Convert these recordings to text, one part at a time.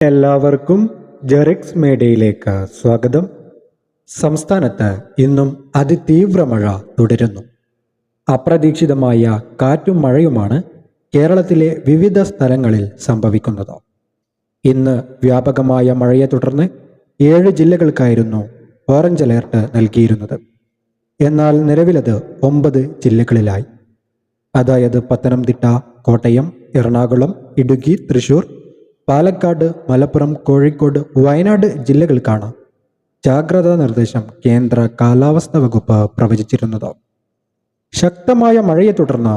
എല്ലാവർക്കും ജെറിക്സ് മീഡിയയിലേക്ക് സ്വാഗതം. സംസ്ഥാനത്ത് ഇന്നും അതിതീവ്ര മഴ തുടരുന്നു. അപ്രതീക്ഷിതമായ കാറ്റും മഴയുമാണ് കേരളത്തിലെ വിവിധ സ്ഥലങ്ങളിൽ സംഭവിക്കുന്നത്. ഇന്ന് വ്യാപകമായ മഴയെ തുടർന്ന് 7 ജില്ലകൾക്കായിരുന്നു ഓറഞ്ച് അലേർട്ട് നൽകിയിരുന്നത്. എന്നാൽ നിലവിലത് 9 ജില്ലകളിലായി. അതായത് പത്തനംതിട്ട, കോട്ടയം, എറണാകുളം, ഇടുക്കി, തൃശൂർ, പാലക്കാട്, മലപ്പുറം, കോഴിക്കോട്, വയനാട് ജില്ലകൾക്കാണ് ജാഗ്രതാ നിർദ്ദേശം കേന്ദ്ര കാലാവസ്ഥാ വകുപ്പ് പ്രവചിച്ചിരുന്നത്. ശക്തമായ മഴയെ തുടർന്ന്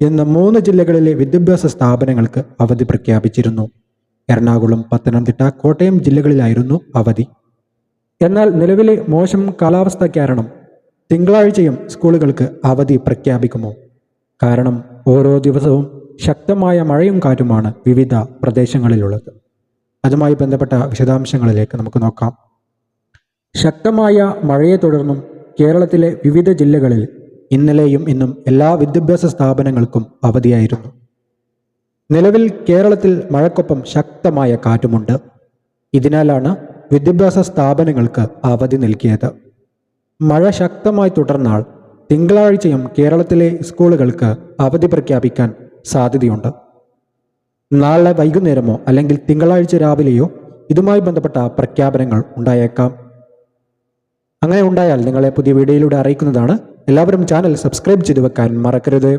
ഇന്ന് 3 ജില്ലകളിലെ വിദ്യാഭ്യാസ സ്ഥാപനങ്ങൾക്ക് അവധി പ്രഖ്യാപിച്ചിരുന്നു. എറണാകുളം, പത്തനംതിട്ട, കോട്ടയം ജില്ലകളിലായിരുന്നു അവധി. എന്നാൽ നിലവിലെ മോശം കാലാവസ്ഥ കാരണം തിങ്കളാഴ്ചയും സ്കൂളുകൾക്ക് അവധി പ്രഖ്യാപിക്കുമോ? കാരണം ഓരോ ദിവസവും ശക്തമായ മഴയും കാറ്റുമാണ് വിവിധ പ്രദേശങ്ങളിലുള്ളത്. അതുമായി ബന്ധപ്പെട്ട വിശദാംശങ്ങളിലേക്ക് നമുക്ക് നോക്കാം. ശക്തമായ മഴയെ തുടർന്നും കേരളത്തിലെ വിവിധ ജില്ലകളിൽ ഇന്നലെയും ഇന്നും എല്ലാ വിദ്യാഭ്യാസ സ്ഥാപനങ്ങൾക്കും അവധിയായിരുന്നു. നിലവിൽ കേരളത്തിൽ മഴക്കൊപ്പം ശക്തമായ കാറ്റുമുണ്ട്. ഇതിനാലാണ് വിദ്യാഭ്യാസ സ്ഥാപനങ്ങൾക്ക് അവധി നൽകിയത്. മഴ ശക്തമായി തുടർന്നാൽ തിങ്കളാഴ്ചയും കേരളത്തിലെ സ്കൂളുകൾക്ക് അവധി പ്രഖ്യാപിക്കാൻ സാധ്യതയുണ്ട്. നാളെ വൈകുന്നേരമോ അല്ലെങ്കിൽ തിങ്കളാഴ്ച രാവിലെയോ ഇതുമായി ബന്ധപ്പെട്ട പ്രഖ്യാപനങ്ങൾ ഉണ്ടായേക്കാം. അങ്ങനെ ഉണ്ടായാൽ നിങ്ങളെ പുതിയ വീഡിയോയിലൂടെ അറിയിക്കുന്നതാണ്. എല്ലാവരും ചാനൽ സബ്സ്ക്രൈബ് ചെയ്തു വെക്കാൻ മറക്കരുത്.